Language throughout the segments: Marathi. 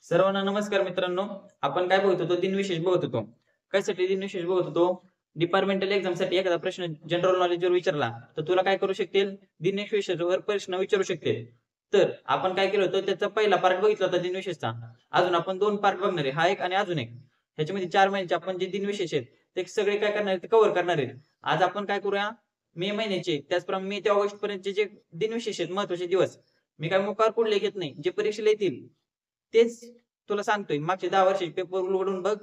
सर्वांना नमस्कार मित्रांनो. आपण काय बघत होतो? दिनविशेष बघत होतो. कशासाठी दिनविशेष बघत होतो? डिपार्टमेंटल एक्झामसाठी एखादा प्रश्न जनरल नॉलेजवर विचारला, तर तुला काय करू शकतील? दिनविशेषावर प्रश्न विचारू शकतील. तर आपण काय केलं होतं? त्याचा पहिला पार्ट बघितला होता दिनविशेषचा. अजून आपण 2 पार्ट बघणार आहे. हा एक आणि अजून एक. ह्याच्यामध्ये 4 महिन्याचे आपण जे दिनविशेष आहेत, ते सगळे काय करणार आहेत? कव्हर करणार आहेत. आज आपण काय करूया? मे महिन्याचे, त्याचप्रमाणे मे ते ऑगस्टपर्यंतचे जे दिनविशेष आहेत, महत्त्वाचे दिवस. मी काय मुखावर कुठले घेत नाही. जे परीक्षेला येतील, तेच तुला सांगतोय. मागचे 10 वर्षाचे पेपर उघडून बघ.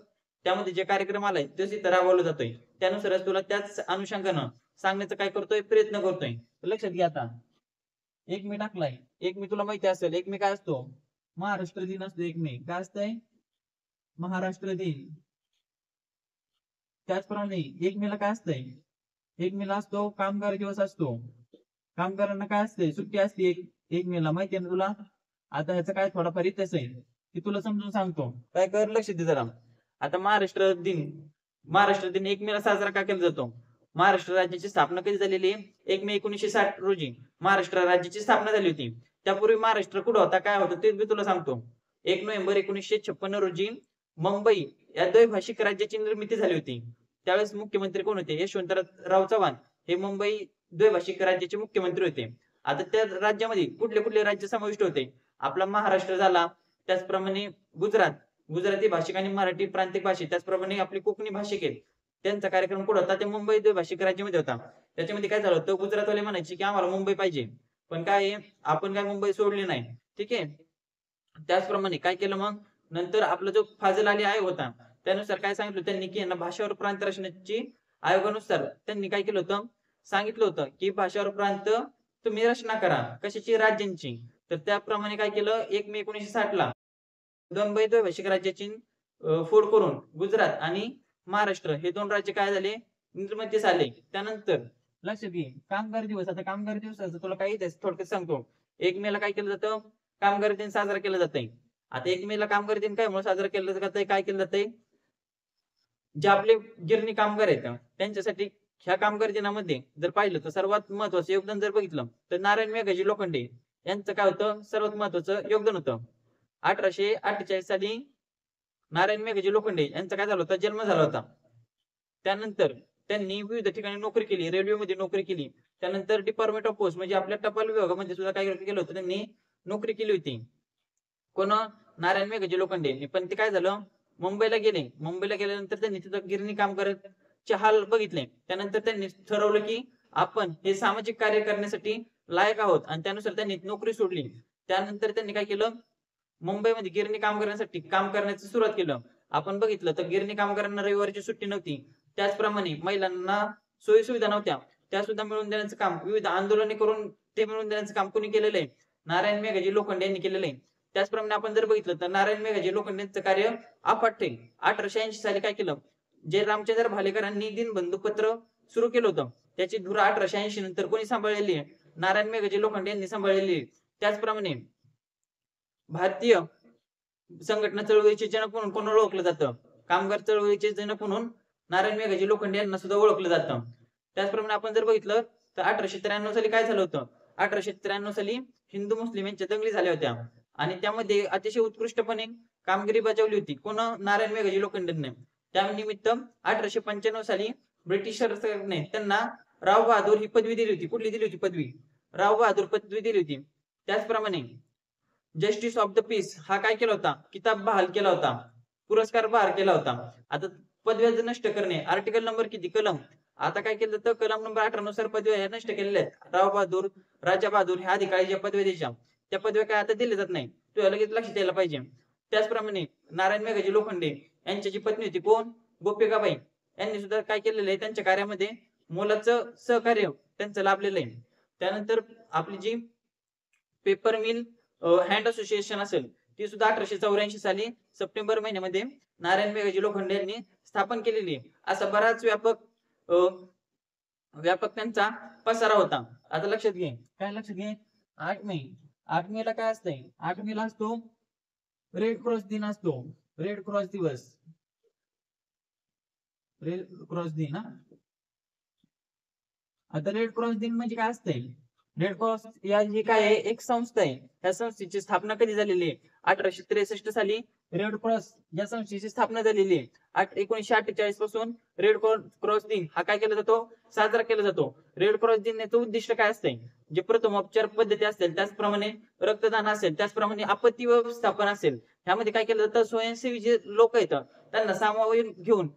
त्यामध्ये जे कार्यक्रम आलाय तेच इथं राबवला जातोय. त्यानुसारच तुला त्याच अनुषंगानं सांगण्याचा काय करतोय? प्रयत्न करतोय. तर लक्षात घे आता. 1 मे टाकलाय. 1 मे तुला माहिती असेल. 1 मे काय असतो? महाराष्ट्र दिन असतो 1 मे. काय असतंय? महाराष्ट्र दिन. त्याचप्रमाणे 1 मे ला काय असतंय? 1 मे ला असतो कामगार दिवस असतो. कामगारांना काय असते? सुट्टी असते 1 मे ला. माहिती आहे ना तुला? आता ह्याचा काय थोडाफार इतिहास आहे. ते तुला समजून सांगतो. काय कर? लक्ष दे जरा. आता महाराष्ट्र दिन 1 मे ला साजरा का केला जातो? महाराष्ट्र राज्याची स्थापना कधी झालेली आहे? 1 मे 1960 रोजी महाराष्ट्र राज्याची स्थापना झाली होती. त्यापूर्वी महाराष्ट्र कुठं होता? काय होतं? ते मी तुला सांगतो. 1 नोव्हेंबर 1956 रोजी मुंबई या द्वैभाषिक राज्याची निर्मिती झाली होती. त्यावेळेस मुख्यमंत्री कोण होते? यशवंतराव चव्हाण हे मुंबई द्वैभाषिक राज्याचे मुख्यमंत्री होते. आता त्या राज्यामध्ये कुठले-कुठले राज्य समाविष्ट होते? आपला महाराष्ट्र झाला, त्याचप्रमाणे गुजरात, गुजराती भाषिक आणि मराठी प्रांतिक भाषिक, त्याचप्रमाणे आपले कोकणी भाषिक आहेत. त्यांचा कार्यक्रम कुठं होता? ते मुंबई द्वैभाषिक राज्यामध्ये होता. त्याच्यामध्ये काय झालं होतं? गुजरातवाले म्हणायचे, की आम्हाला मुंबई पाहिजे. पण काय आहे, आपण काय मुंबई सोडली नाही. ठीक आहे. त्याचप्रमाणे काय केलं मग? नंतर आपला जो फाझल अली आयोग होता, त्यानुसार काय सांगितलं त्यांनी, की यांना भाषावर प्रांत रचनेची आयोगानुसार त्यांनी काय केलं होतं? सांगितलं होतं, की भाषावर प्रांत तुम्ही रचना करा. कशाची? राज्यांची. तर त्याप्रमाणे काय केलं? 1 मे 1960ला मुंबई द्वैभाषिक राज्याची फोड करून गुजरात आणि महाराष्ट्र हे 2 राज्य काय झाले? निर्मितीस आले. त्यानंतर लक्षात घे, कामगार दिवस. आता कामगार दिवसाचं तुला काही थोडक्यात सांगतो. 1 मे ला काय केलं जातं? कामगार दिन साजरा केला जातंय. आता 1 मे ला कामगार दिन कायमुळे साजरा केला जातंय? काय केलं जातंय? जे आपले गिरणी कामगार आहेत त्यांच्यासाठी ह्या कामगार दिनामध्ये जर पाहिलं तर सर्वात महत्त्वाचं योगदान जर बघितलं तर नारायण मेघाजी लोखंडे यांचं काय होतं? सर्वात महत्त्वाचं योगदान होतं. 1848 साली नारायण मेघाजी लोखंडे यांचा काय झाला होता? जन्म झाला होता. त्यानंतर त्यांनी विविध ठिकाणी नोकरी केली. रेल्वेमध्ये नोकरी केली. त्यानंतर डिपार्टमेंट ऑफ पोस्ट म्हणजे आपल्या टपाल विभागामध्ये सुद्धा काय केलं होतं त्यांनी? नोकरी केली होती. कोण? नारायण मेघाजी लोखंडे यांनी. पण ते काय झालं? मुंबईला गेले. मुंबईला गेल्यानंतर त्यांनी तिथं गिरणी कामगारांचे हाल बघितले. त्यानंतर त्यांनी ठरवलं, की आपण हे सामाजिक कार्य करण्यासाठी लायक आहोत आणि त्यानुसार त्यांनी नोकरी सोडली. त्यानंतर त्यांनी काय केलं? मुंबईमध्ये गिरणी कामगारांसाठी काम करण्याचं सुरुवात केलं. आपण बघितलं तर गिरणी कामगारांना रविवारची सुट्टी नव्हती. त्याचप्रमाणे महिलांना सोयी-सुविधा नव्हत्या. त्यासुद्धा मिळवून देण्याचं काम, विविध आंदोलने करून ते मिळवून देण्याचं काम कोणी केलेलं आहे? नारायण मेघाजी लोखंडे यांनी केलेलं आहे. त्याचप्रमाणे आपण जर बघितलं तर नारायण मेघाजी लोखंडे यांचं कार्य अफाट आहे. 1880 साली काय केलं? जे रामचंद्र भालेकरांनी दीनबंधू पत्र सुरू केलं होतं. त्याची धुरा 1880 नंतर कोणी सांभाळलेली आहे? नारायण मेघाजी लोखंडे यांनी सांभाळलेली आहे. त्याचप्रमाणे भारतीय संघटना चळवळीचे जनक म्हणून कोणाला ओळखलं जातं? कामगार चळवळीचे जनक म्हणून नारायण मेघाजी लोखंडे यांना सुद्धा ओळखलं जातं. त्याचप्रमाणे आपण जर बघितलं तर 1893 साली काय झालं होतं? 1893 साली हिंदू मुस्लिम यांच्या दंगली झाल्या होत्या आणि त्यामध्ये अतिशय उत्कृष्टपणे कामगिरी बजावली होती. कोण? नारायण मेघाजी लोखंडेंनी. त्यानिमित्त 1895 साली ब्रिटिश सरकारने त्यांना राव बहादूर ही पदवी दिली होती. कुठली दिली होती पदवी? राव बहादूर पदवी दिली होती. त्याचप्रमाणे जस्टिस ऑफ द पीस हा काय केला होता? किताब बहाल केला होता. पुरस्कार बहाल केला होता. आता पदव्या नष्ट करणे, आर्टिकल नंबर किती? कलम. आता काय केलं जातं? कलम नंबर 18 नुसार पदव्या ह्या नष्ट केलेल्या आहेत. राव बहादूर, राजा बहादूर ह्या अधिकारी ज्या पदव्या द्यायच्या, त्या पदव्या काय आता दिल्या जात नाही. तुला लगेच लक्षात यायला पाहिजे. त्याचप्रमाणे नारायण मेघाजी लोखंडे यांची जी पत्नी होती कोण? गोपिकाबाई. यांनी सुद्धा काय केलेलं आहे? त्यांच्या कार्यामध्ये मोलाचं सहकार्य त्यांचं लाभलेलं आहे. त्यानंतर आपली जी पेपर मिल हँड असोसिएशन असेल, ती सुद्धा 1884 साली सप्टेंबर महिन्यामध्ये नारायण मेघाजी लोखंडे यांनी स्थापन केलेली आहे. असा बराच व्यापक त्यांचा पसारा होता. आता लक्षात घे. काय लक्षात घे? 8 मे. 8 मेला काय असतंय? 8 मेला असतो रेड क्रॉस दिन असतो. रेड क्रॉस दिवस. रेड क्रॉस दिन. आता रेड क्रॉस दिन म्हणजे काय असतंय? रेड क्रॉस या जी काय आहे एक संस्था आहे. त्या संस्थेची स्थापना कधी झालेली आहे? 1863 साली रेड क्रॉस या संस्थेची स्थापना झालेली आहे. 1948 पासून रेड क्रॉस दिन हा काय केला जातो? साजरा केला जातो. रेड क्रॉस दिनाचं उद्दिष्ट काय असते? जे प्रथमोपचार पद्धती असतील त्याचप्रमाणे रक्तदान असेल, त्याचप्रमाणे आपत्ती व्यवस्थापन असेल, ह्यामध्ये काय केलं जातं? स्वयंसेवी जे लोक आहेत त्यांना सामावून घेऊन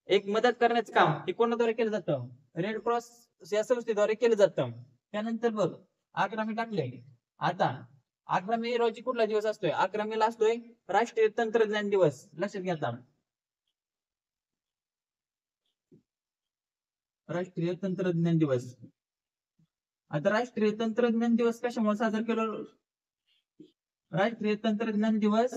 एक मदत करण्याचं काम हे कोणाद्वारे केलं जातं? रेड क्रॉस या संस्थेद्वारे केलं जातं. त्यानंतर बघ 11 मे टाकले. आता 11 मे रोजी कुठला दिवस असतोय? 11 मे ला असतोय राष्ट्रीय तंत्रज्ञान दिवस. लक्षात घ्या आता. राष्ट्रीय तंत्रज्ञान दिवस. आता राष्ट्रीय तंत्रज्ञान दिवस कशामुळे साजरा केला? राष्ट्रीय तंत्रज्ञान दिवस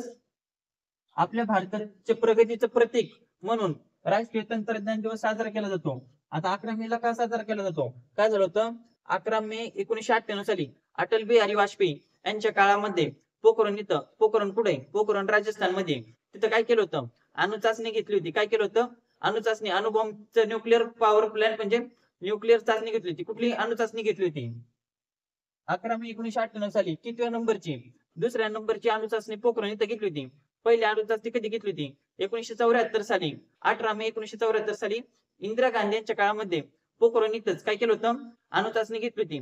आपल्या भारताच्या प्रगतीचं प्रतीक म्हणून राष्ट्रीय तंत्रज्ञान दिवस साजरा केला जातो. आता 11 मे ला का साजरा केला जातो? काय झालं होतं? 11 मे 1998 साली अटल बिहारी वाजपेयी यांच्या काळामध्ये पोखरण राजस्थानमध्ये तिथं काय केलं होतं? अणुचाचणी घेतली होती. काय केलं होतं? अणुचाचणी, अणुबॉम्बचं न्यूक्लिअर पॉवर प्लॅन्ट म्हणजे न्यूक्लिअर चाचणी घेतली होती. कुठली अणुचाचणी घेतली होती? 11 मे 1998 साली. कितव्या नंबरची? दुसऱ्या नंबरची अणुचाचणी पोखरण इथं घेतली होती. पहिली अणुचाचणी कधी घेतली होती? 1974 साली. 18 मे 1974 साली इंदिरा गांधी यांच्या काळामध्ये पोखरण इथंच काय केलं होतं? अणुचाचणी घेतली होती.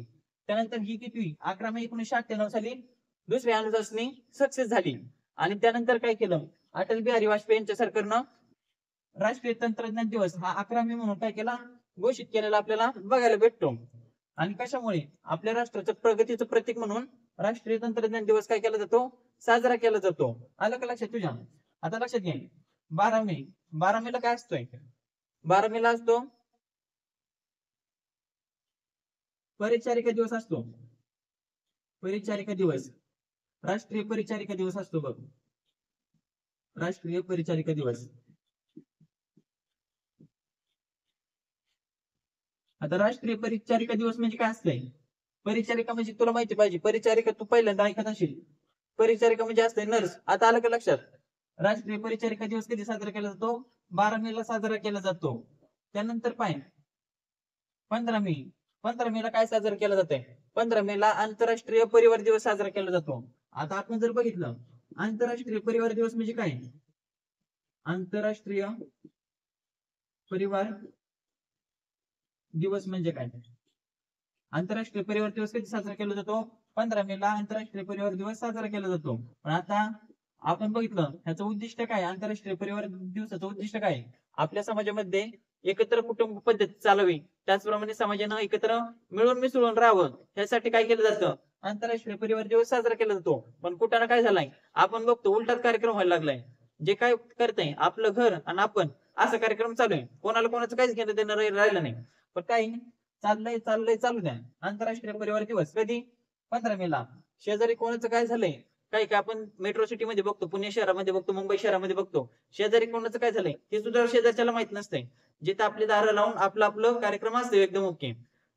त्यानंतर ही कितवी? 11 मे 1998 साली दुसरी अणुचाचणी सक्सेस झाली. आणि त्यानंतर काय केलं? अटल बिहारी वाजपेयी यांच्या सरकारनं राष्ट्रीय तंत्रज्ञान दिवस हा 11 मे म्हणून काय केला? घोषित केलेला आपल्याला बघायला भेटतो. आणि कशामुळे? आपल्या राष्ट्राचं प्रगतीचं प्रतीक म्हणून राष्ट्रीय तंत्रज्ञान दिवस काय केला जातो? साजरा केला जातो. आलं का लक्षात तुझ्या? आता लक्षात घे 12 मे. 12 मे ला काय असतोय? 12 मे ला असतो परिचारिका दिवस असतो. परिचारिका दिवस. राष्ट्रीय परिचारिका दिवस असतो बघ. राष्ट्रीय परिचारिका दिवस. आता राष्ट्रीय परिचारिका दिवस म्हणजे काय असतंय? परिचारिका म्हणजे तुला माहिती पाहिजे. परिचारिका तू पहिल्यांदा ऐकत असेल. परिचारिका म्हणजे असते नर्स. आता आलं का लक्षात? राष्ट्रीय परिचारिका दिवस कधी साजरा केला जातो? 12 मे ला साजरा केला जातो. त्यानंतर पाय 15 मे. 15 मे ला काय साजरा केला जातंय? 15 मे ला आंतरराष्ट्रीय परिवार दिवस साजरा केला जातो. आता आपण जर बघितलं आंतरराष्ट्रीय परिवार दिवस म्हणजे काय? आंतरराष्ट्रीय परिवार दिवस म्हणजे काय? आंतरराष्ट्रीय परिवार दिवस कधी साजरा केला जातो? 15 मे ला आंतरराष्ट्रीय परिवार दिवस साजरा केला जातो. पण आता आपण बघितलं ह्याचं उद्दिष्ट काय? आंतरराष्ट्रीय परिवार दिवसाचं उद्दिष्ट काय? आपल्या समाजामध्ये एकत्र कुटुंब पद्धती चालवी, त्याचप्रमाणे समाजानं एकत्र मिळून मिसळून राहावं यासाठी काय केलं जातं? आंतरराष्ट्रीय परिवार दिवस साजरा केला जातो. पण कुठं काय झालाय? आपण बघतो उलटाच कार्यक्रम व्हायला लागलाय. जे काय करतंय आपलं घर आणि आपण असा कार्यक्रम चालू आहे. कोणाला कोणाचं काहीच घेणं देणं राहिलं नाही. पण काही चाललंय चालू द्या. आंतरराष्ट्रीय परिवार दिवस कधी? 15 मे ला. शेजारी कोणाचं काय झालंय? काय काय आपण मेट्रो सिटी मध्ये बघतो, पुणे शहरामध्ये बघतो, मुंबई शहरामध्ये बघतो. शेजारी कोणाचं काय झालंय हे सुद्धा शेजारच्याला माहित नसतंय. जिथं आपली दारं लावून आपलं कार्यक्रम असतो एकदम ओके.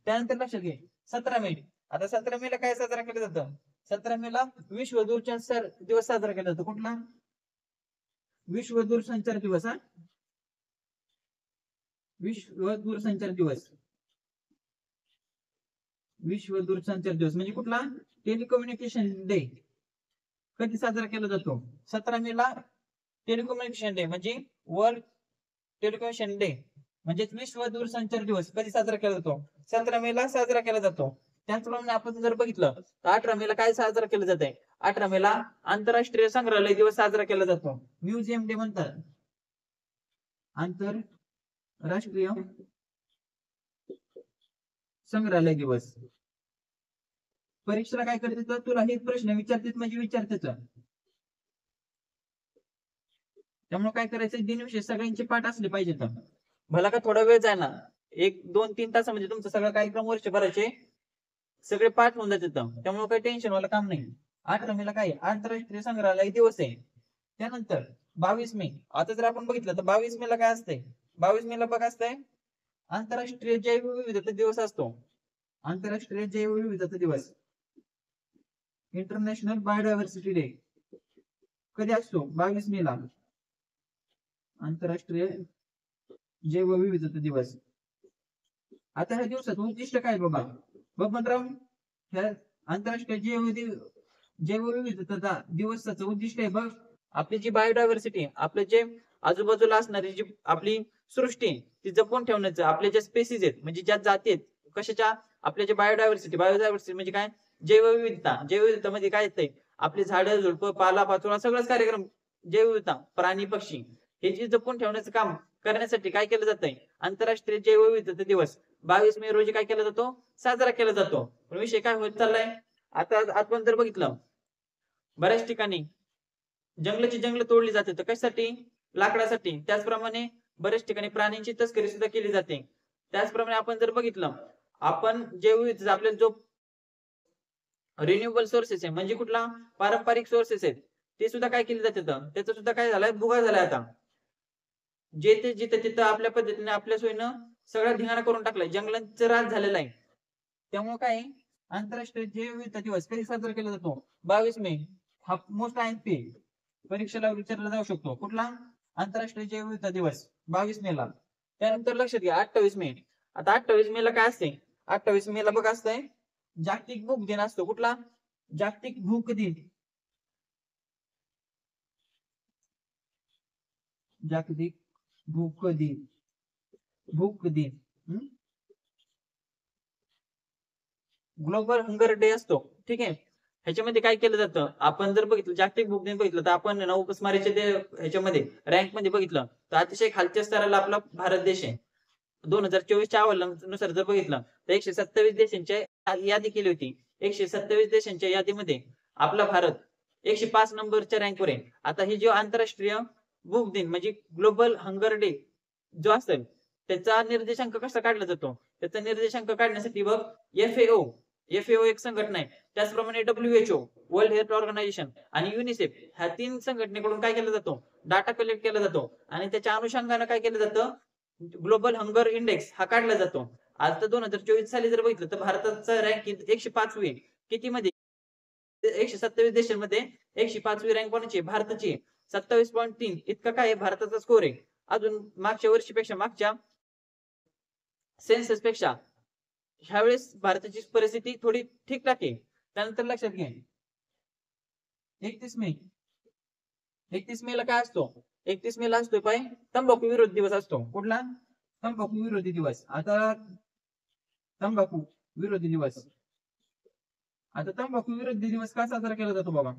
त्यानंतर लक्षात घे 17 मे. आता 17 मे ला काय साजरा केलं जातं? 17 मे ला विश्व दूरसंचार दिवस साजरा केला जातो. कुठला? विश्व दूरसंचार दिवस. हा, विश्व दूरसंचार दिवस. विश्व दूरसंचार दिवस म्हणजे कुठला? Telecommunication day. कधी साजरा केला जातो? 17 मे ला टेलिकम्युनिकेशन डे म्हणजे वर्ल्ड टेलिकम्युनिकेशन डे म्हणजे विश्व दूरसंचार दिवस कधी साजरा केला जातो? 17 मे ला साजरा केला जातो. त्याचप्रमाणे आपण जर बघितलं तर 18 मे ला काय साजरा केलं जात आहे? 18 मे ला आंतरराष्ट्रीय संग्रहालय दिवस साजरा केला जातो. म्युझियम डे म्हणतात. आंतरराष्ट्रीय संग्रहालय दिवस. परीक्षेला काय करते तर तुला हे प्रश्न विचारतात म्हणजे विचारतेच. त्यामुळे काय करायचं? दिनविषय सगळ्यांचे पाठ असले पाहिजेत. भला का थोडा वेळ जाय ना, 1-2-3 तासामध्ये तुमचं सगळं कार्यक्रम वर्षभराचे सगळे पाठ होऊन जातात. त्यामुळे काही टेन्शन वाला काम नाही. 18 मेला काय? आंतरराष्ट्रीय संग्रहालय दिवस आहे. त्यानंतर 22 मे. आता जर आपण बघितलं तर 22 मेला काय असतंय? 22 मेला बघ असतंय आंतरराष्ट्रीय जैवविविधता दिवस असतो. आंतरराष्ट्रीय जैवविविधता दिवस. इंटरनॅशनल बायोडायव्हर्सिटी डे कधी असतो? 22 मे ला. आंतरराष्ट्रीय जैवविविधता दिवस. आता ह्या दिवसात उद्दिष्ट काय बाबा? बबनराव ह्या आंतरराष्ट्रीय जैवविविधता दिवसाचं उद्दिष्ट आहे बघ, आपली जी बायोडायव्हर्सिटी, आपले जे आजूबाजूला असणारी जी आपली सृष्टी आहे, ती जपून ठेवण्याचं, आपले जे स्पेसीज आहेत म्हणजे ज्या जाती आहेत कशाच्या, आपल्या जे बायोडायव्हर्सिटी म्हणजे काय, जैवविविधता मध्ये काय येतंय, आपली झाडं झुडपं पाला पाचोळा सगळंच कार्यक्रम, जैवविविधता प्राणी पक्षी, हे जे जपून ठेवण्याचं काम करण्यासाठी काय केलं जातंय, आंतरराष्ट्रीय जैवविविधता दिवस 22 मे रोजी काय केला जातो, साजरा केला जातो. पण विषय काय होत चाललाय, आता आपण जर बघितलं बऱ्याच ठिकाणी जंगल तोडली जाते, तर कशासाठी, लाकडासाठी. त्याचप्रमाणे बऱ्याच ठिकाणी प्राण्यांची तस्करी सुद्धा केली जाते. त्याचप्रमाणे आपण जर बघितलं, आपण जैवविविधता आपल्याला जो रिन्युएबल सोर्सेस आहे म्हणजे कुठला, पारंपरिक सोर्सेस आहेत, ते सुद्धा काय केले जाते, त्याचा सुद्धा काय झालाय, भुगा झालाय आता. जे ते जिथं तिथं आपल्या पद्धतीने आपल्या सोयीनं सगळा धिंगाणा करून टाकलाय, जंगलांचा राज झालेला आहे. त्यामुळे काय आहे, आंतरराष्ट्रीय जैवविविधता दिवस कधी साजरा केला जातो, 22 मे. हा मोस्ट आयएमपी परीक्षेला विचारला जाऊ शकतो, कुठला, आंतरराष्ट्रीय जैवविविधता दिवस 22 मे ला. त्यानंतर लक्षात घ्या 28 मे. आता 28 मे ला काय असते, 28 मे ला बघ असतंय जागतिक भूक दिन असतो, कुठला, जागतिक भूक दिन. जागतिक भूक दिन, भूक दिन, ग्लोबल हंगर डे असतो, ठीक आहे. ह्याच्यामध्ये काय केलं जातं, आपण जर बघितलं जागतिक भूक दिन बघितलं, तर आपण उपासमारीच्या ह्याच्यामध्ये रँक मध्ये बघितलं तर अतिशय खालच्या स्तराला आपला भारत देश आहे. 2024च्या अहवालानुसार जर बघितलं तर 127 देशांची यादी केली होती. 127 देशांच्या यादीमध्ये आपला भारत 105 नंबरच्या रँकवर आहे. आता ही जो आंतरराष्ट्रीय भूक दिन म्हणजे ग्लोबल हंगर डे जो असेल, त्याचा निर्देशांक कसा काढला जातो, त्याचा निर्देशांक काढण्यासाठी बघ, एफएओ एफएओ एक संघटना आहे, त्याचप्रमाणे WHO वर्ल्ड हेल्थ ऑर्गनायझेशन आणि युनिसेफ ह्या 3 संघटनेकडून काय केला जातो, डाटा कलेक्ट केला जातो आणि त्याच्या अनुषंगाने काय केलं जातं, ग्लोबल हंगर इंडेक्स हा काढला जातो. आज तर 2024 साली जर बघितलं तर भारताचा रँकिंग 105वी आहे. किती मध्ये, 127 देशांमध्ये 105वी रँक कोणाची आहे, भारताची. 27.3 इतका काय भारताचा स्कोर आहे. अजून मागच्या वर्षीपेक्षा, मागच्या सेन्सस पेक्षा ह्यावेळेस भारताची परिस्थिती थोडी ठीकठाक आहे. त्यानंतर लक्षात घ्या 31 मे, 31 मे ला काय असतो, 31 मे ला असतो पाय तंबाखू विरोधी दिवस असतो, कुठला, तंबाखू विरोधी दिवस. आता तंबाखू विरोधी दिवस, आता तंबाखू विरोधी दिवस का साजरा केला जातो बाबा,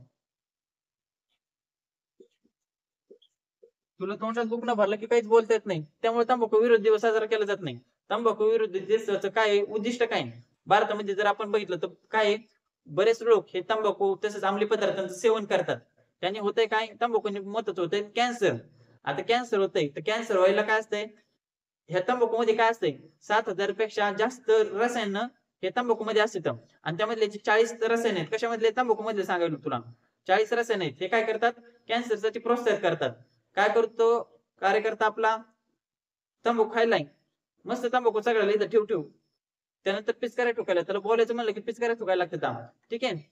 तुला तोंडात दुखणं भरलं की काहीच बोलता येत नाही, त्यामुळे तंबाखू विरोधी दिवस साजरा केला जात नाही. तंबाखू विरोधी दिवसाचं काय उद्दिष्ट काय, भारतामध्ये जर आपण बघितलं तर काय, बरेच लोक हे तंबाखू तसेच अंमली पदार्थांचं सेवन करतात. त्याने होतंय काय, तंबाखूने मदत होतंय कॅन्सर. आता कॅन्सर होतंय तर कॅन्सर व्हायला काय असतंय, ह्या तंबाखू मध्ये काय असतंय, 7,000 पेक्षा जास्त रसायन हे तंबाखू मध्ये असतात. आणि त्यामधले जे 40 रसायन आहेत, कशामधले, तंबाखू मधले सांगायला तुला 40 रसायन आहेत, हे काय करतात, कॅन्सरसाठी प्रोत्साहित करतात. काय करतो कार्यकर्ता आपला, तंबाखू खायलाय, मस्त तंबाखू सगळ्याला इथं ठेव ठेव, त्यानंतर पिचकाऱ्या ठोकायला, त्याला बोलायचं म्हणलं की पिचकाऱ्या ठोकायला लागतात, ठीक आहे.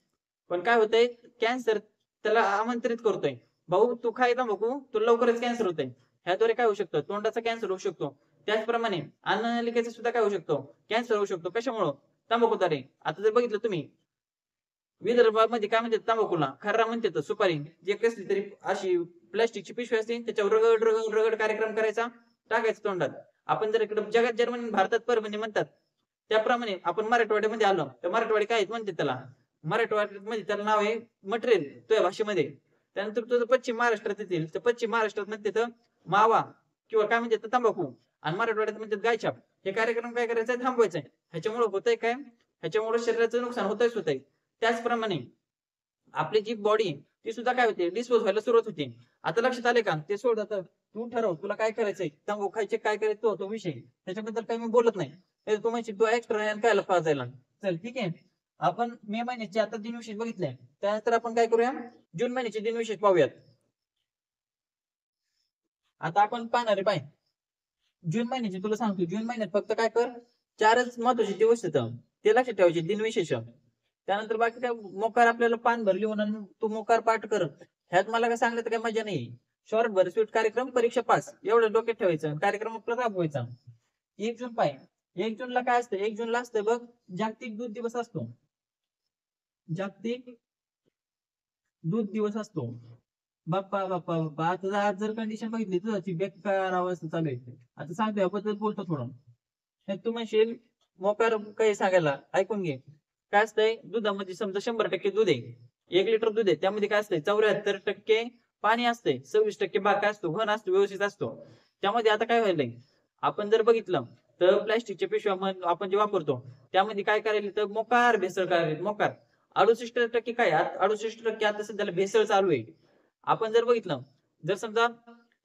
पण काय होतंय, कॅन्सर त्याला आमंत्रित करतोय, भाऊ तू खाय तंबाखू, तुला लवकरच कॅन्सर होतंय. ह्याद्वारे काय होऊ शकतं, तोंडाचा कॅन्सर होऊ शकतो. त्याचप्रमाणे अन्ननलिकेचा सुद्धा काय होऊ शकतो, कॅन्सर होऊ शकतो. कशामुळं, तंबाखूद्वारे. आता जर बघितलं तुम्ही विदर्भामध्ये काय म्हणतात तंबाखूला, खर्रा म्हणतात, सुपारी, जे कसली तरी अशी प्लास्टिकची पिशवी असते, त्याच्यावर रगड रगड रगड कार्यक्रम करायचा, टाकायचं तोंडात. आपण जर इकडे जगात जर्मनी, भारतात परभणी म्हणतात, त्याप्रमाणे आपण मराठवाड्यामध्ये आलो तर मराठवाडी काय म्हणतात त्याला, मराठवाड्यामध्ये त्याला नाव आहे मटेरियल तुझ्या भाषेमध्ये. त्यानंतर तुझं पश्चिम महाराष्ट्रात येतील तर पश्चिम महाराष्ट्रात म्हणतात मावा किंवा काय म्हणतात तंबाखू, आणि मराठवाड्यात म्हणतात गायछाप. हे कार्यक्रम काय करायचं, थांबवायचंय. ह्याच्यामुळे होतंय काय, ह्याच्यामुळे शरीराचं नुकसान होतंय. त्याचप्रमाणे आपली जी बॉडी ती सुद्धा काय होते, डिस्पोज व्हायला सुरुवात होते. आता लक्षात आले का, ते सोड, आता तू ठरव तुला काय करायचंय, तंबाखू खायचे काय करायचं तो विषय, त्याच्याबद्दल काही मी बोलत नाही. तू म्हणशील तू एक्स्ट्रा काय पाजायला, चल ठीक आहे. आपण मे महिन्याचे आता दिनविशेष बघितले, त्यानंतर आपण काय करूया, जून महिन्याचे दिनविशेष पाहूयात. आता आपण पाहणार आहे पाय, जून महिन्याचे तुला सांगतो, जून महिन्यात फक्त काय कर, 4च महत्वाचे दिवस येतं, ते लक्षात ठेवायचे दिनविशेष. त्यानंतर बाकी काय, मोकार आपल्याला पान भरली म्हणून तू मोकार पाठ कर, ह्यात मला काय सांगलं तर काही मजा नाही. शॉर्ट भरस्वीट कार्यक्रम परीक्षा पास, एवढं डोक्यात ठेवायचं, कार्यक्रम आपला राबवायचा. 1 जून पाय, 1 जूनला काय असतं, 1 जूनला असतं बघ, जागतिक दूध दिवस असतो. जागतिक दूध दिवस असतो. बाप्पा बाप्पा बाप्पा, आता आज जर कंडिशन बघितली दुधाची बेकार अवस्था चालू आहे. आता सांगतो याबद्दल बोलतो थोडं. तर तू म्हणशील मोकार काही सांगायला, ऐकून घे. काय असतंय दुधामध्ये, समजा 100% दूध आहे, 1 लिटर दूध आहे, त्यामध्ये काय असतंय 74% पाणी असतंय, 26% बाका असतो, घन असतो, व्यवस्थित असतो. त्यामध्ये आता काय व्हायलंय, आपण जर बघितलं तर प्लास्टिकच्या पिशव्या आपण जे वापरतो त्यामध्ये काय करायला, तर मोकार भेसळ करायला, मोकार 68% काय 68% आता सध्याला भेसळ चालू आहे. आपण जर बघितलं, जर समजा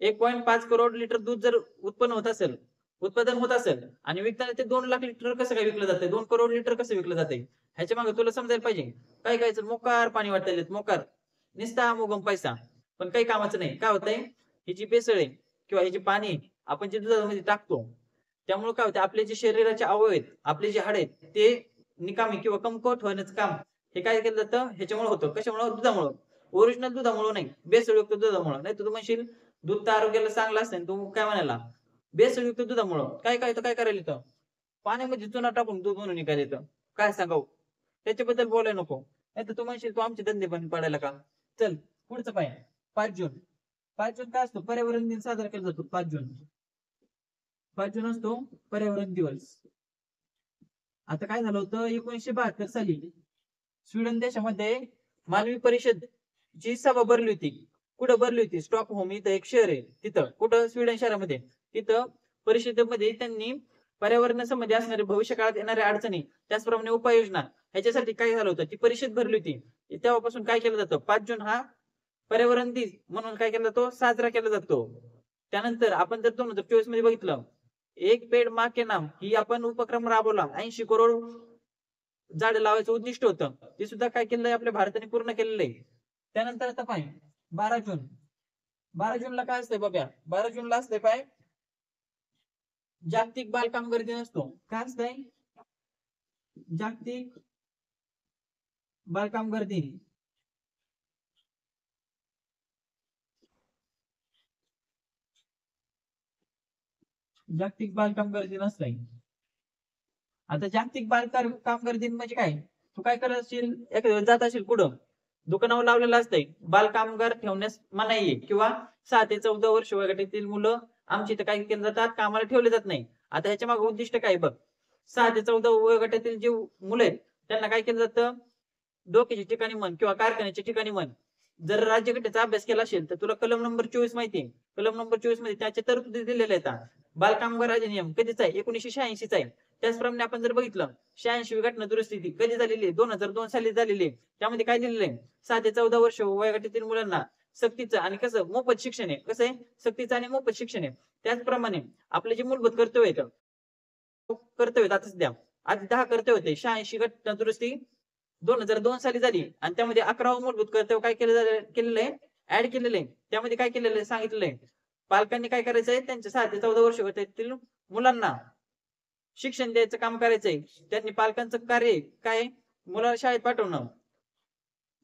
1.5 करोड लिटर दूध जर उत्पादन होत असेल आणि विकताना ते 2 लाख लिटर कसं काय विकलं जातंय, 2 करोड लिटर कसं विकलं जातंय, ह्याच्या मागे तुला समजायला पाहिजे. काय करायचं, मोकार पाणी वाटायलेत, मोकार निस्ता मोगम पैसा, पण काही कामाचं नाही. काय होतंय, ही जी भेसळ आहे किंवा हे जे पाणी आपण जे दुधामध्ये टाकतो, त्यामुळे काय होतं, आपले जे शरीराचे अवयव आहेत, आपले जे हाड आहेत, ते निकामी किंवा कमकुवत होण्याचं काम हे काय केलं जातं, ह्याच्यामुळे होतं. कशामुळे, दुधामुळं. ओरिजिनल दुधामुळे नाही, भेसळयुक्त दुधामुळे. नाही तर तू म्हणशील दूध तर आरोग्याला चांगलं असतं, तू काय म्हणाला भेसळयुक्त दुधामुळं. काय काय तर काय करायला येतं, पाण्यामध्ये चुना टाकून दूध म्हणून निघायला येतं. काय सांगावं, त्याच्याबद्दल बोलायला नको. नाही तर तू म्हणशील तू आमचे धंदे पण पाडायला का. चल पुढचं पाय. 5 जून. 5 जून काय असतो, पर्यावरण दिन साजरा केला जातो. 5 जून, 5 जून असतो पर्यावरण दिवस. आता काय झालं होतं, 1972 साली स्वीडन देशामध्ये मानवी परिषद ची सभा भरली होती. कुठं भरली होती, स्टॉकहोम इथं एक शहर आहे तिथं, कुठं स्वीडन शहरामध्ये. तिथं परिषदेमध्ये त्यांनी पर्यावरणासंबंधी असणारे भविष्य काळात येणाऱ्या अडचणी, त्याचप्रमाणे उपाययोजना, ह्याच्यासाठी काय झालं होतं, ती परिषद भरली होती. तेव्हापासून काय केलं जातं, 5 जून हा पर्यावरण दिन म्हणून काय केला जातो, साजरा केला जातो. त्यानंतर आपण जर 2024 मध्ये बघितलं, एक पेड मा के नाम ही आपण उपक्रम राबवला. 80 करोड झाड लावायचं उद्दिष्ट होतं, ते सुद्धा काय केलंय आपल्या भारताने पूर्ण केलेलं आहे. त्यानंतर आता पाय 12 जून. 12 जूनला काय असतंय बाब्या, 12 जूनला असतंय पाय जागतिक बालकामगार दिन असतो. काय असतंय, जागतिक बालकामगार दिन. जागतिक बालकामगार दिन असतंय. आता जागतिक कामगार दिन म्हणजे काय, तू काय करत असशील, एखाद्या जात असेल कुठं, दुकानावर लावलेलं असतंय बाल कामगार ठेवण्यास मनाई आहे, किंवा 6 ते 14 वर्ष वयोगटातील मुलं आमच्या इथं काय केलं जातात, कामाला ठेवले जात नाही. आता ह्याच्या मागे उद्दिष्ट काय बघ, 6 ते 14 वयोगटातील जे मुलं आहेत त्यांना काय केलं जातं, डोक्याच्या ठिकाणी म्हण किंवा कारखान्याच्या ठिकाणी म्हण. जर राज्यघटनेचा अभ्यास केला असेल तर तुला कलम नंबर 24 माहिती आहे. कलम नंबर 24 मध्ये त्याच्या तरतुदी दिलेल्या आहेत. बालकामगार अधिनियम कधीचा आहे, 1986 चा आहे. त्याचप्रमाणे आपण जर बघितलं, 86वी घटना दुरुस्ती ती कधी झालेली आहे, 2002 साली झालेली आहे. त्यामध्ये काय दिलेलं आहे, 6 ते 14 वर्ष वयोगटातील मुलांना सक्तीचं आणि कसं मोफत शिक्षण आहे. कसं आहे, सक्तीचं आणि मोफत शिक्षण आहे. त्याचप्रमाणे आपले जे मूलभूत कर्तव्य आहेत, कर्तव्य आता सध्या आधी 10 कर्तव्य होते. 86 घटना दुरुस्ती 2002 साली झाली आणि त्यामध्ये 11वं मूलभूत कर्तव्य काय केलेलं आहे, ऍड केलेलं आहे. त्यामध्ये काय केलेलं आहे, सांगितलेलं आहे, पालकांनी काय करायचंय, त्यांच्या 6 ते 14 वर्ष वयातील मुलांना शिक्षण द्यायचं काम करायचंय. त्यांनी पालकांचं कार्य काय, मुलाला शाळेत पाठवणं.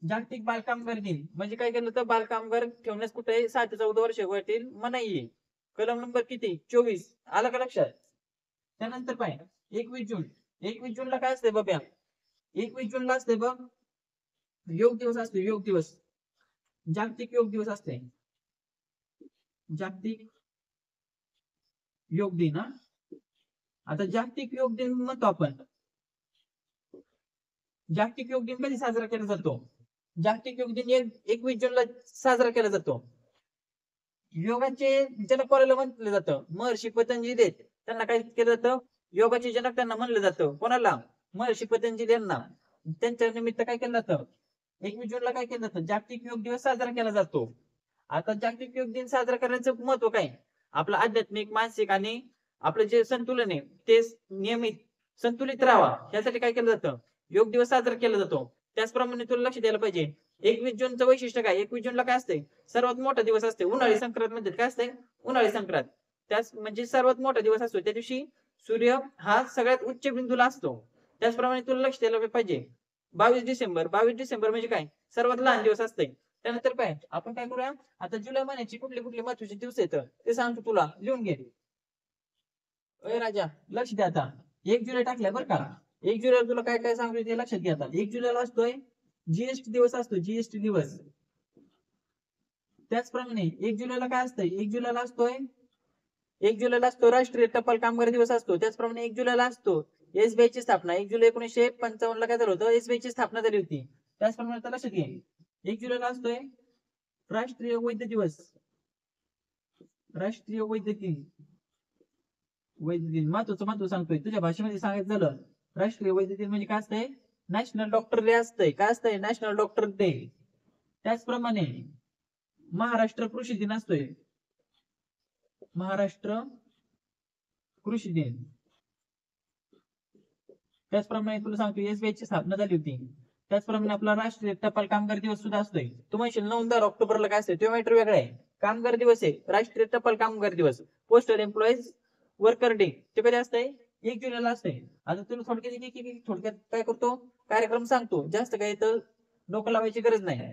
जागतिक बालकामगार दिन म्हणजे काय केलं तर बालकामगार ठेवण्यास कुठे 6 ते 14 वर्ष वयातील मनाई आहे. कलम नंबर किती, 24. आलं का लक्षात. त्यानंतर पाय 21 जून. 21 जूनला काय असते बाब्या, 21 जूनला असते बघ योग दिवस असतो, योग दिवस. जागतिक योग दिवस असते, जागतिक योग दिन. आता जागतिक योग दिन म्हणतो आपण, जागतिक योग दिन कधी साजरा केला जातो, जागतिक योग दिन 21 जूनला साजरा केला जातो. योगाचे जनक कोणाला म्हटलं जातं, महर्षी पतंजली आहेत, त्यांना काय केलं जातं, योगाचे जनक त्यांना म्हणलं जातं. कोणाला, महर्षी पतंजली यांना. त्यांच्या निमित्त काय केलं जातं, 21 जूनला काय केलं जातं, जागतिक योग दिवस साजरा केला जातो. आता जागतिक योग दिन साजरा करण्याचं महत्व काय, आपलं आध्यात्मिक, मानसिक आणि आपलं जे संतुलन आहे ते नियमित संतुलित राहावा, यासाठी काय केलं जातं, योग दिवस साजरा केला जातो. त्याचप्रमाणे तुला लक्ष द्यायला पाहिजे, 21 जूनचं वैशिष्ट्य काय, 21 जूनला काय असते, सर्वात मोठा दिवस असते उन्हाळी संक्रांत मध्ये. काय असते, उन्हाळी संक्रांत. त्याच म्हणजे सर्वात मोठा दिवस असतो. त्या दिवशी सूर्य हा सगळ्यात उच्च बिंदूला असतो. त्याचप्रमाणे तुला लक्ष द्यायला पाहिजे, 22 डिसेंबर. 22 डिसेंबर म्हणजे काय, सर्वात लहान दिवस असते. त्यानंतर काय आपण काय करूया, आता जुलै महिन्याची कुठले कुठले महत्वाचे दिवस येतं ते सांगतो तुला, लिहून घे. अय राजा लक्ष द्या आता, 1 जुलै टाकलाय बरं का. 1 जुलै तुला काय काय सांगतो ते लक्षात घ्या. आता 1 जुलैला असतोय जीएसटी दिवस असतो, जीएसटी दिवस. त्याचप्रमाणे 1 जुलैला काय असतं, 1 जुलैला असतो राष्ट्रीय टपाल कामगार दिवस असतो. त्याचप्रमाणे 1 जुलैला असतो एसबीआय ची स्थापना. 1 जुलै 1955 काय झालं होतं, एसबीआय ची स्थापना झाली होती. त्याचप्रमाणे आता लक्षात घे, 1 जुलैला असतोय राष्ट्रीय वैद्य दिवस, राष्ट्रीय वैद्य दिन. महत्व सांगतोय तुझ्या भाषेमध्ये सांगायचं झालं, राष्ट्रीय वैद्य दिन म्हणजे काय असतंय, नॅशनल डॉक्टर डे असतंय. काय असतंय, नॅशनल डॉक्टर डे. त्याचप्रमाणे महाराष्ट्र कृषी दिन असतोय, महाराष्ट्र कृषी दिन. त्याचप्रमाणे तुला सांगतो एसबीआय ची स्थापना झाली होती. त्याचप्रमाणे आपला राष्ट्रीय टपाल कामगार दिवस सुद्धा असतोय. तू म्हणशील 9-10 ऑक्टोबरला काय असतंय, तो मॅटर वेगळा आहे. कामगार दिवस आहे, राष्ट्रीय टपाल कामगार दिवस. पोस्टल एम्प्लॉईज वर्कर डे ते कधी असतंय, 1 जुलैला असतंय. आता तुला थोडक्यात काय करतो, कार्यक्रम सांगतो, जास्त काही तर डोकं लावायची गरज नाही.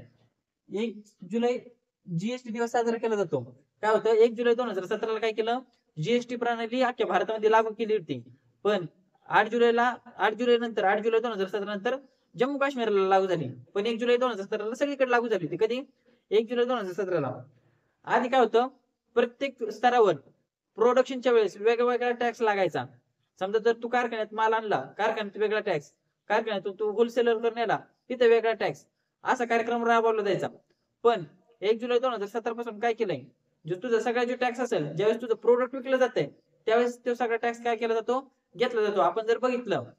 1 जुलै जीएसटी दिवस साजरा केला जातो. काय होतं, 1 जुलै 2017ला काय केलं, जीएसटी प्रणाली अख्ख्या भारतामध्ये लागू केली होती. पण 8 जुलै नंतर 8 जुलै 2017 नंतर जम्मू काश्मीरला लागू झाली. पण 1 जुलै 2017ला सगळीकडे लागू झाली होती. कधी, 1 जुलै 2017ला. आधी काय होतं, प्रत्येक स्तरावर प्रोडक्शनच्या वेळेस वेगवेगळा टॅक्स लागायचा. समजा जर तू कारखान्यात माल आणला, कारखान्यात वेगळा टॅक्स, कारखान्यातून तू होलसेलर करण्याला तिथे वेगळा टॅक्स, असा कार्यक्रम राबवला जायचा. पण 1 जुलै 2017 पासून काय केलंय, जो तुझा सगळा जो टॅक्स असेल, ज्यावेळेस तुझं प्रोडक्ट विकलं जातंय त्यावेळेस तो सगळा टॅक्स काय केला जातो, घेतला जातो. आपण जर बघितलं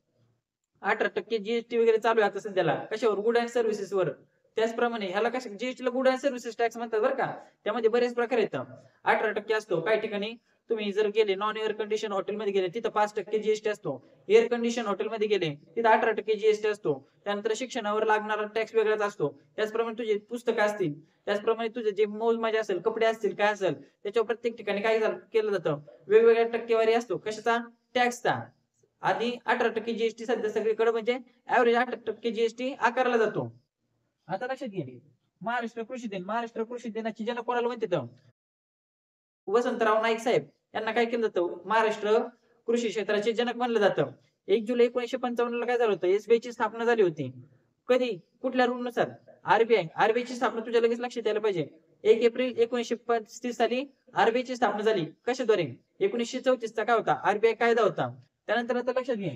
18% जीएसटी वगैरे चालू आहे आता सध्याला, कशावर, गुड अँड सर्व्हिसेस वर. त्याचप्रमाणे ह्याला कशा, जीएसटीला गुड अँड सर्व्हिसेस टॅक्स म्हणतात बरं का. त्यामध्ये बरेच प्रकार येतात. 18% असतो काही ठिकाणी. तुम्ही जर गेले नॉन एअर कंडिशन हॉटेलमध्ये गेले तिथं 5% जीएसटी असतो. एअर कंडिशन हॉटेलमध्ये गेले तिथं 18% जीएसटी असतो. त्यानंतर शिक्षणावर लागणारा टॅक्स वेगळाच असतो. त्याचप्रमाणे तुझे पुस्तकं असतील, त्याचप्रमाणे तुझे जे मौज मजा असेल, कपडे असतील, काय असेल, त्याच्यावर प्रत्येक ठिकाणी काय केलं जातं, वेगवेगळ्या टक्केवारी असतो. कशाचा, टॅक्सचा. आधी 18% जीएसटी सध्या सगळीकडे म्हणजे ऍव्हरेज 18% जीएसटी आकारला जातो. आता लक्षात घे, महाराष्ट्र कृषी दिन. महाराष्ट्र कृषी दिनाची जनक कोणाला म्हणतात, वसंतराव नाईक साहेब यांना काय केलं जातं, महाराष्ट्र कृषी क्षेत्राचे जनक मानलं जातं. 1 जुलै 1955ला काय झालं होतं, एसबीआय ची स्थापना झाली होती. कधी, कुठल्या रूल नुसार, आरबीआय ची स्थापना तुझ्या लगेच लक्षात यायला पाहिजे. 1 एप्रिल 1935 साली आरबीआय ची स्थापना झाली. कशाद्वारे, 1934चा काय होता, आरबीआय कायदा होता. त्यानंतर आता लक्षात घे,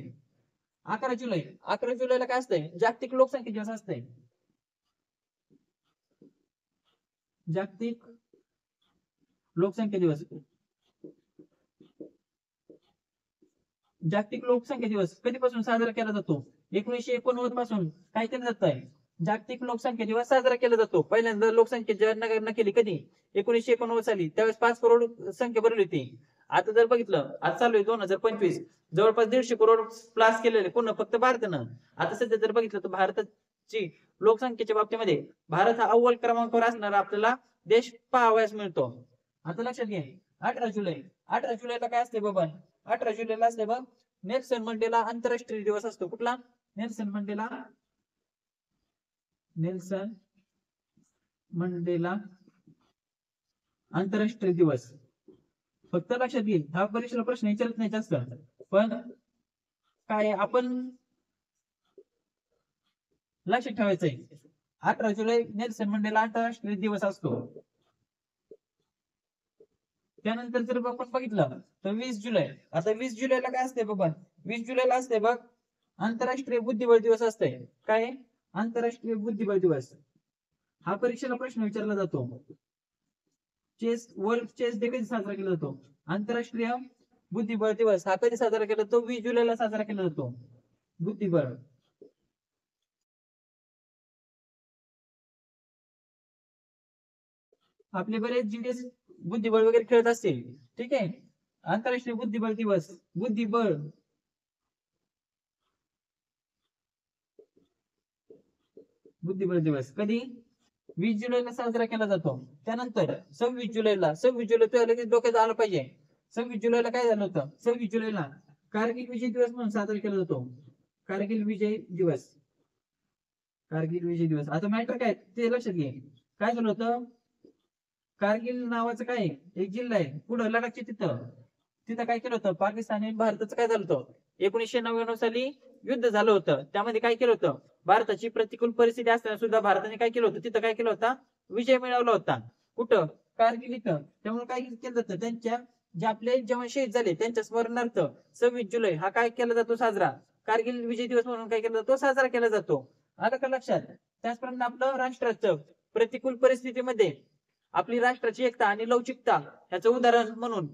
11 जुलैला काय असतंय, जागतिक लोकसंख्या दिवस असतंय. जागतिक लोकसंख्या दिवस. जागतिक लोकसंख्या दिवस कधीपासून साजरा केला जातो, 1989 पासून काय केलं जात आहे, जागतिक लोकसंख्या दिवस साजरा केला जातो. पहिल्यांदा लोकसंख्येची जनगणना केली कधी, 1989 साली. त्यावेळेस 5 करोड संख्या भरली होती. आता जर बघितलं, आज चालू आहे 2025, जवळपास 150 करोड प्लस केलेले, कोण, फक्त भारतानं. आता सध्या जर बघितलं तर भारताची लोकसंख्येच्या बाबतीमध्ये भारत हा अव्वल क्रमांकावर असणारा आपल्याला देश पाहावयास मिळतो. आता लक्षात घे, 18 जुलैला काय असते बाबा, 18 जुलैला असते बघ, नेल्सन मंडेला आंतरराष्ट्रीय दिवस असतो. कुठला, नेल्सन मंडेला आंतरराष्ट्रीय दिवस. फक्त लक्षात घे, हा परीक्षेला प्रश्न विचारत नाही जास्त, पण काय आपण लक्षात ठेवायचंय, 18 जुलै नेल्सन मंडेला आंतरराष्ट्रीय दिवस असतो. त्यानंतर जर आपण बघितलं तर 20 जुलै, आता 20 जुलैला काय असते बाबा, 20 जुलैला असते बघ, आंतरराष्ट्रीय बुद्धिबळ दिवस असते. काय, आंतरराष्ट्रीय बुद्धिबळ दिवस. हा परीक्षेला प्रश्न विचारला जातो. वर्ल्ड चेस डे कधी साजरा केला जातो, आंतरराष्ट्रीय बुद्धिबळ दिवस हा कधी साजरा केला जातो, 20 जुलैला साजरा केला जातो. बुद्धिबळ, आपले बरेच जीडीएस बुद्धिबळ वगैरे खेळत असतील, ठीक आहे. आंतरराष्ट्रीय बुद्धिबळ दिवस, बुद्धिबळ दिवस कधी, 20 जुलैला साजरा केला जातो. त्यानंतर 26 जुलै तुला लगेच डोक्यात आलं पाहिजे. 26 जुलैला काय झालं होतं, 26 जुलैला कारगिल विजय दिवस म्हणून साजरा केला जातो. कारगिल विजय दिवस. आता मॅटर काय ते लक्षात घे. काय झालं होतं, कारगिल नावाचं काय एक जिल्हा आहे पुढं लडाखच्या तिथं काय केलं होतं, पाकिस्तान आणि भारताचं काय झालं होतं, 1999 साली युद्ध झालं होतं. त्यामध्ये काय केलं होतं, भारताची प्रतिकूल परिस्थिती असताना सुद्धा भारताने काय केलं होतं, तिथं काय केलं होता, विजय मिळवला होता. कुठं? कारगिल इथं. त्यामुळे काय केलं जातं, त्यांच्या जे आपले जवान शहीद झाले त्यांच्या स्मरणार्थ 26 जुलै हा काय केला जातो साजरा, कारगिल विजय दिवस म्हणून काय केला जातो, साजरा केला जातो. आलं का लक्षात? त्याचप्रमाणे आपलं राष्ट्राचं प्रतिकूल परिस्थितीमध्ये आपली राष्ट्राची एकता आणि लवचिकता ह्याचं उदाहरण म्हणून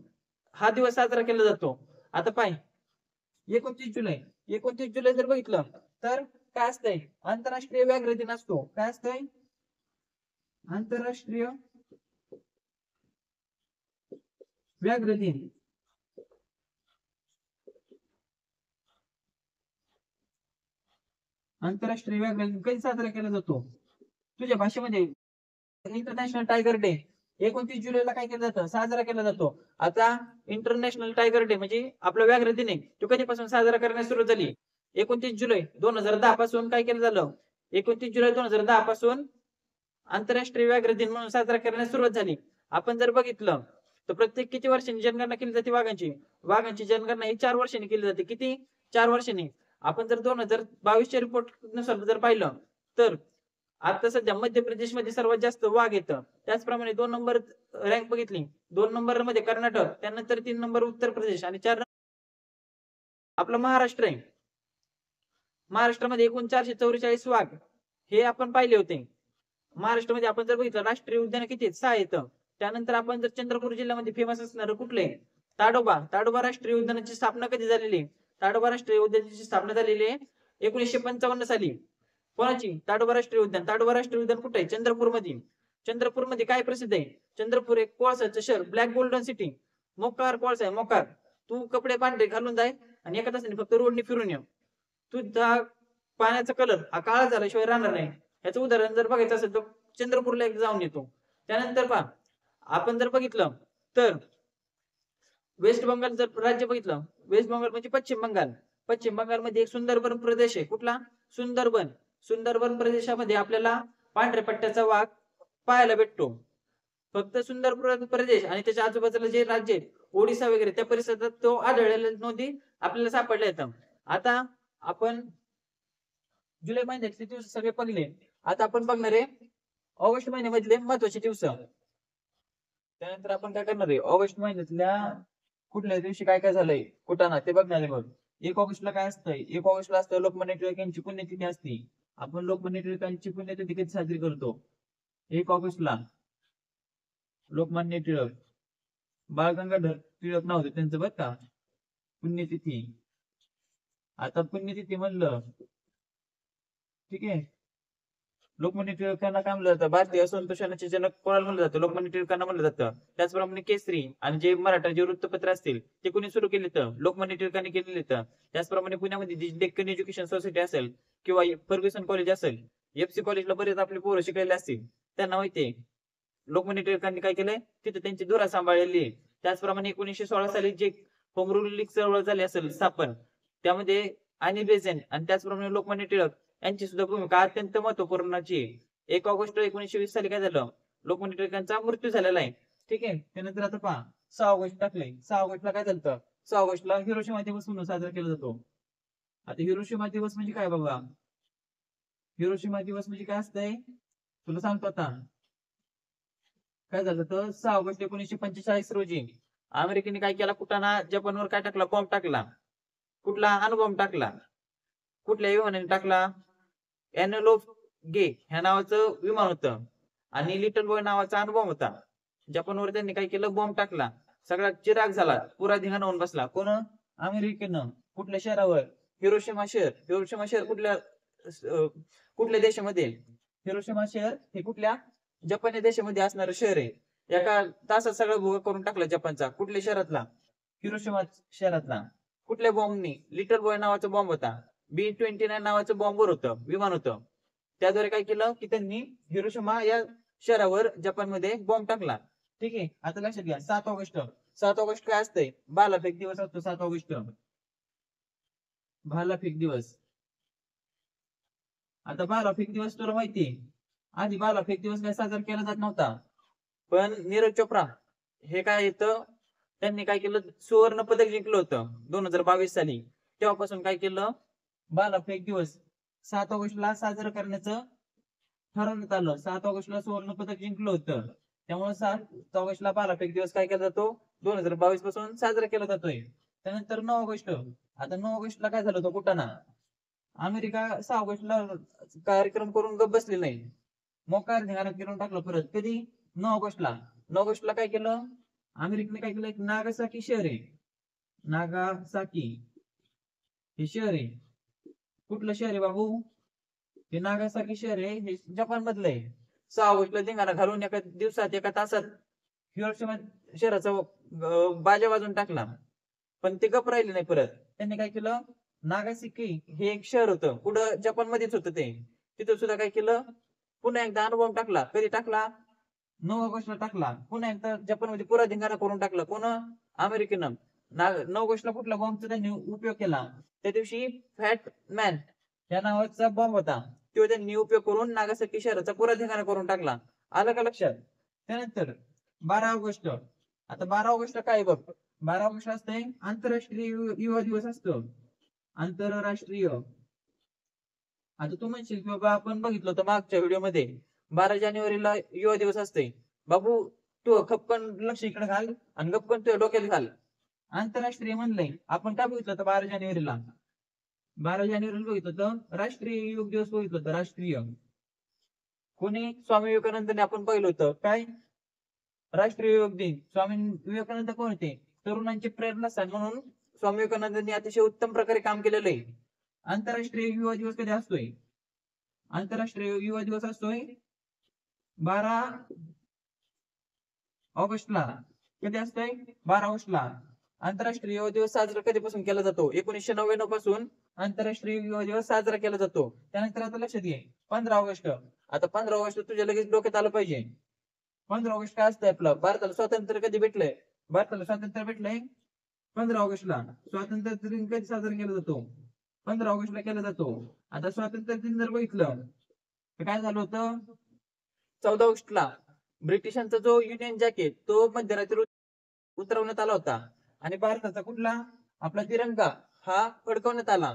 हा दिवस साजरा केला जातो. आता पाय 29 जुलै, 29 जुलै जर बघितलं तर काय असतंय, आंतरराष्ट्रीय व्याघ्र दिन असतो. काय असतंय? आंतरराष्ट्रीय व्याघ्र दिन. आंतरराष्ट्रीय व्याघ्र दिन कधी साजरा केला जातो तुझ्या भाषेमध्ये? इंटरनॅशनल टायगर डे 29 जुलैला काय केलं जातं, साजरा केला जातो. आता इंटरनॅशनल टायगर डे म्हणजे आपला व्याघ्र दिन आहे, तो कधीपासून साजरा करण्यास सुरुवात झाली? 29 जुलै 2010 पासून काय केलं झालं, 29 जुलै 2010 पासून आंतरराष्ट्रीय व्याघ्र दिन म्हणून साजरा करण्यास सुरुवात झाली. आपण जर बघितलं तर प्रत्येक किती वर्षांनी जनगणना केली जाते वाघांची जनगणना ही 4 वर्षांनी केली जाते. किती? 4 वर्षांनी. आपण जर 2022च्या रिपोर्ट नुसार जर पाहिलं तर आता सध्या मध्य प्रदेशमध्ये सर्वात जास्त वाघ येतं. त्याचप्रमाणे 2 नंबर रँक बघितली, 2 नंबर मध्ये कर्नाटक, त्यानंतर 3 नंबर उत्तर प्रदेश आणि 4 आपलं महाराष्ट्र आहे. महाराष्ट्रामध्ये एकूण 444 वाघ हे आपण पाहिले होते. महाराष्ट्रामध्ये आपण जर बघितलं राष्ट्रीय उद्यान किती आहेत? 6 येतं. त्यानंतर आपण जर चंद्रपूर जिल्ह्यामध्ये फेमस असणार कुठले? ताडोबा राष्ट्रीय उद्यानाची स्थापना कधी झालेली? ताडोबा राष्ट्रीय उद्यानाची स्थापना झालेली आहे 1955 साली. कोणाची? ताडोबा राष्ट्रीय उद्यान. ताडोबा राष्ट्रीय उद्यान कुठे आहे? चंद्रपूरमध्ये काय प्रसिद्ध आहे? चंद्रपूर एक कोळसाचं शहर, ब्लॅक गोल्डन सिटी. मोकार कोळसा आहे, मोकार. तू कपडे पांढरे घालून जाय आणि एका तासाने फक्त रोडने फिरून ये. तुझा पाण्याचा कलर हा काळा झाल्याशिवाय राहणार नाही. याचं उदाहरण जर बघायचं असेल तर चंद्रपूरला एक जाऊन येतो. त्यानंतर पहा, आपण जर बघितलं तर वेस्ट बंगाल जर राज्य बघितलं, वेस्ट बंगाल म्हणजे पश्चिम बंगालमध्ये एक सुंदरबन प्रदेश आहे. कुठला? सुंदरबन प्रदेशामध्ये आपल्याला पांढऱ्या पट्ट्याचा वाघ पाहायला भेटतो. फक्त सुंदरबन प्रदेश आणि त्याच्या आजूबाजूला जे राज्य आहेत ओडिसा वगैरे त्या परिसरात तो आढळलेल्या नोंदी आपल्याला सापडल्या येतात. आता आपण जुलै महिन्यातले दिवस सगळे बघले. आता आपण बघणार आहे ऑगस्ट महिन्यामधले महत्वाचे दिवस. त्यानंतर आपण काय करणार आहे, ऑगस्ट महिन्यातल्या कुठल्या दिवशी काय काय झालंय कुठं ना ते बघणार आहे. बघ 1 ऑगस्टला काय असतंय, 1 ऑगस्टला असतं लोकमान्य टिळक यांची पुण्यतिथी असते. आपण लोकमान्य टिळकांची पुण्यतिथी कधी साजरी करतो? 1 ऑगस्टला. लोकमान्य टिळक, बाळ गंगाधर टिळक नाव होतं त्यांचं बरं का. पुण्यतिथी, आता पुण्यतिथी म्हणलं ठीक आहे, लोकमान्य टिळकांना काय म्हणलं जातं? भारतीय असंतोषाचे जनक कोणाला म्हणलं जातं? लोकमान्य टिळकांना म्हणलं जातं. त्याचप्रमाणे केसरी आणि जे मराठा जे वृत्तपत्र असतील ते कोणी सुरू केले तर लोकमान्य टिळकांनी केलेले. तर त्याचप्रमाणे पुण्यामध्ये जी डेक्कन एज्युकेशन सोसायटी असेल किंवा फर्ग्युसन कॉलेज असेल, एफसी कॉलेजला बरेच आपले पोरं शिकलेले असतील, त्यांना माहितीये लोकमान्य टिळकांनी काय केलंय, तिथे त्यांची धुरा सांभाळलेली आहे. त्याचप्रमाणे 1916 साली जे होम रूल लीग चळवळ झाली असेल स्थापन, त्यामध्ये अॅनी बेझंट आणि त्याचप्रमाणे लोकमान्य टिळक यांची सुद्धा भूमिका अत्यंत महत्वपूर्णची आहे. 1 ऑगस्ट 1920 साली काय झालं, लोकमान्य टिळकांचा मृत्यू झालेला आहे. ठीक आहे. त्यानंतर आता पहा 6 ऑगस्ट टाकले. 6 ऑगस्टला काय झालं? 6 ऑगस्टला हिरोशिमा दिवस म्हणून साजरा केला जातो. आता हिरोशिमा दिवस म्हणजे काय बाबा? हिरोशिमा दिवस म्हणजे काय असतंय तुला सांगतो आता. काय झालं तर 6 ऑगस्ट 1945 रोजी अमेरिकेने काय केला, कुटाणा जपानवर काय टाकला? बॉम्ब टाकला. कुठला? अणुबॉम्ब टाकला. कुठल्या विमानाने टाकला? एनोला गे ह्या नावाचं विमान होतं आणि लिटल बॉय नावाचा अणुबॉम्ब होता. जपानवर त्यांनी काय केलं? बॉम्ब टाकला. सगळा चिराग झाला, पुरा धिंगाणा होऊन बसला. कोण? अमेरिकेनं. कुठल्या शहरावर? हिरोशिमा शहर. हिरोशिमा शहर कुठल्या देशामध्ये? हिरोशिमा शहर हे कुठल्या? जपान या देशामध्ये असणारं शहर आहे. एका तासात सगळं भोग करून टाकला जपानचा. कुठल्या शहरातला? हिरोशिमा शहरातला. कुठल्या बॉम्बनी? लिटल बॉय नावाचा बॉम्ब होता. B-29 नावाचं बॉम्बर होतं, विमान होतं. त्याद्वारे काय केलं की त्यांनी हिरोशिमा या शहरावर जपानमध्ये बॉम्ब टाकला. ठीक आहे. आता लक्षात घ्या 7 ऑगस्ट. 7 ऑगस्ट काय असतंय? भालाफेक दिवस असतो 7 ऑगस्ट. भालाफेक दिवस. आता भालाफेक दिवस तुला माहितीये, आधी भालाफेक दिवस काय साजरा केला जात नव्हता. पण नीरज चोप्रा हे काय येतं, त्यांनी काय केलं, सुवर्ण पदक जिंकलं होतं 2022 साली. तेव्हापासून काय केलं, भालाफेक दिवस 7 ऑगस्टला साजरं करण्याचं ठरवण्यात आलं. 7 ऑगस्टला सुवर्ण पदक जिंकलं होतं. त्यामुळे 7 ऑगस्टला भालाफेक दिवस काय केला जातो 2022 पासून साजरा केला जातोय. त्यानंतर 9 ऑगस्ट, आता 9 ऑगस्टला काय झालं होतं कुटाणा. अमेरिका 6 ऑगस्टला कार्यक्रम करून गप बसले नाही, मोकार धिंगाणा करून टाकलं परत. कधी 9 ऑगस्टला. 9 ऑगस्टला काय केलं अमेरिकेने, काय केलं, एक नागासाकी शहर आहे, नागासाकी हे शहर आहे. कुठलं शहर आहे बाबू, हे नागासाकी शहर आहे, हे जपान मधलं आहे. 6 ऑगस्टला धिंगाणा घालून एका दिवसात एका तासात हिरोशिमा शहराचा बाजा वाजून टाकला. पण ते गप राहिले नाही परत. त्यांनी काय केलं, नागासाकी हे एक शहर होतं पुढं जपान मध्येच होतं ते, तिथं सुद्धा काय केलं, पुन्हा एकदा अनुभव टाकला. कधी टाकला 9 ऑगस्टला टाकला. पुन्हा एकदा जपान मध्ये पुरा धिंगाणा करून टाकला. कोण, अमेरिकेनं. 9 ऑगस्टला कुठला बॉम्बचा त्यांनी उपयोग केला, त्या दिवशी फॅट मॅन या नावाचा बॉम्ब होता, तो त्यांनी उपयोग करून नागासाकी शहराचा पुरा धिंगाणा करून टाकला. आलं का लक्षात. त्यानंतर 12 ऑगस्ट, आता 12 ऑगस्टला काय बघ, 12 ऑगस्ट असते आंतरराष्ट्रीय युवा दिवस असतो, आंतरराष्ट्रीय. आता तू म्हणशील की बाबा आपण बघितलं होतं मागच्या व्हिडिओ मध्ये 12 जानेवारीला युवा दिवस असते. बाबू तू खपकन लक्ष इकडे घाल आणि गपकन तुझ्या डोक्यात घाल. आंतरराष्ट्रीय म्हणलंय, आपण काय बघितलं होतं 12 जानेवारीला, 12 जानेवारीला बघितलं होतं राष्ट्रीय युवक दिवस बघितलं होतं. राष्ट्रीय कोणी, स्वामी विवेकानंदने आपण पाहिलं होतं काय, राष्ट्रीय युवक दिन. स्वामी विवेकानंद कोण होते, तरुणांची प्रेरणास्थान म्हणून स्वामी विवेकानंदांनी अतिशय उत्तम प्रकारे काम केलेलं आहे. आंतरराष्ट्रीय युवा दिवस कधी असतोय, आंतरराष्ट्रीय युवा दिवस असतोय 12 ऑगस्टला. कधी असतोय 12 ऑगस्टला. आंतरराष्ट्रीय युवा दिवस साजरा कधीपासून केला जातो, 1999 पासून आंतरराष्ट्रीय युवा दिवस साजरा केला जातो. त्यानंतर आता लक्षात घे 15 ऑगस्ट. आता 15 ऑगस्ट तुझ्या लगेच डोक्यात आलं पाहिजे. 15 ऑगस्ट काय असतंय आपलं, भारताला स्वातंत्र्य कधी भेटलंय, भारताला स्वातंत्र्य भेटलंय 15 ऑगस्टला. स्वातंत्र्य दिन कधी साजरा केला जातो, 15 ऑगस्टला केला जातो. आता स्वातंत्र्य दिन जर बघितलं तर काय झालं होतं, 14 ऑगस्टला ब्रिटिशांचा जो युनियन जॅक आहे तो मध्यरात्री उतरवण्यात आला होता आणि भारताचा कुठला आपला तिरंगा हा फडकवण्यात आला.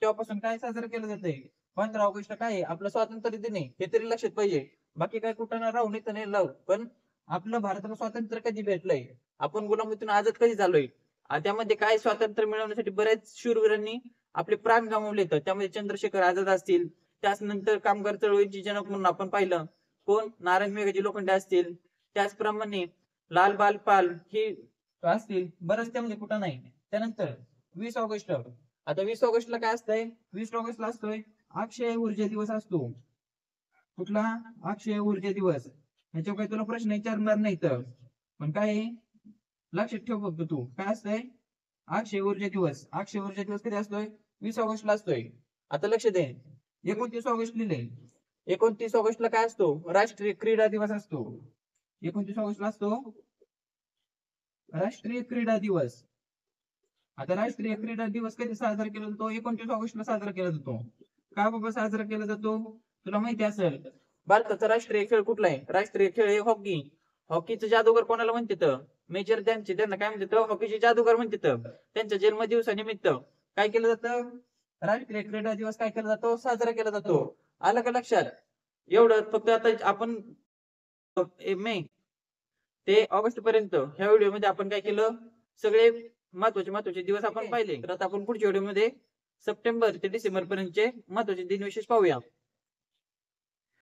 तेव्हापासून काय साजरं केलं जाते 15 ऑगस्ट काय आहे, आपलं स्वातंत्र्य दिन आहे, हे तरी लक्षात पाहिजे. बाकी काय कुठं ना राहू नाही नाही लावू, पण आपलं भारताला स्वातंत्र्य कधी भेटलंय, आपण गुलामीतून आझाद कधी झालोय, त्यामध्ये काय स्वातंत्र्य मिळवण्यासाठी बऱ्याच शूरवीरांनी आपले प्राण गमावले. तर त्यामध्ये चंद्रशेखर आझाद असतील, त्यानंतर कामगार चळवळीची जनक म्हणून आपण पाहिलं कोण, नारायण मेघाजी लोखंडे असतील, त्याचप्रमाणे लाल बाल पाल हे असतील, बरंच त्यामध्ये कुठं नाही. त्यानंतर 20 ऑगस्ट, आता 20 ऑगस्टला काय असतंय, 20 ऑगस्टला असतोय अक्षय ऊर्जा दिवस असतो. कुठला, अक्षय ऊर्जा दिवस. ह्याच्यावर काही तुला प्रश्न विचारणार नाही तर, पण काय लक्षात ठेव फक्त तू, काय असतंय अक्षय ऊर्जा दिवस. अक्षय ऊर्जा दिवस कधी असतोय 20 ऑगस्टला असतोय. आता लक्ष दे 29 ऑगस्ट लिहिले, 29 ऑगस्टला काय असतो, राष्ट्रीय क्रीडा दिवस असतो. 29 ऑगस्टला असतो राष्ट्रीय क्रीडा दिवस. आता राष्ट्रीय क्रीडा दिवस कधी साजरा केला जातो, 29 ऑगस्टला साजरा केला जातो. का बाबा साजरा केला जातो, तुला माहिती असेल भारताचा राष्ट्रीय खेळ कुठला आहे, राष्ट्रीय खेळ आहे हॉकी. हॉकीचं जादूगर कोणाला म्हणतात, मेजर ध्यानचंद, त्यांना काय म्हणतात हॉकीचे जादूगर म्हणतात. त्यांच्या जन्मदिवसानिमित्त काय केलं जातं, राष्ट्रीय क्रीडा दिवस काय केला जातो, साजरा केला जातो. आलं का लक्षात. एवढं फक्त. आता आपण मे ते ऑगस्ट पर्यंत ह्या व्हिडिओ मध्ये आपण काय केलं, सगळे महत्वाचे दिवस आपण पाहिले. तर आता आपण पुढच्या व्हिडिओ मध्ये सप्टेंबर ते डिसेंबर पर्यंतचे महत्वाचे दिन विशेष पाहूया.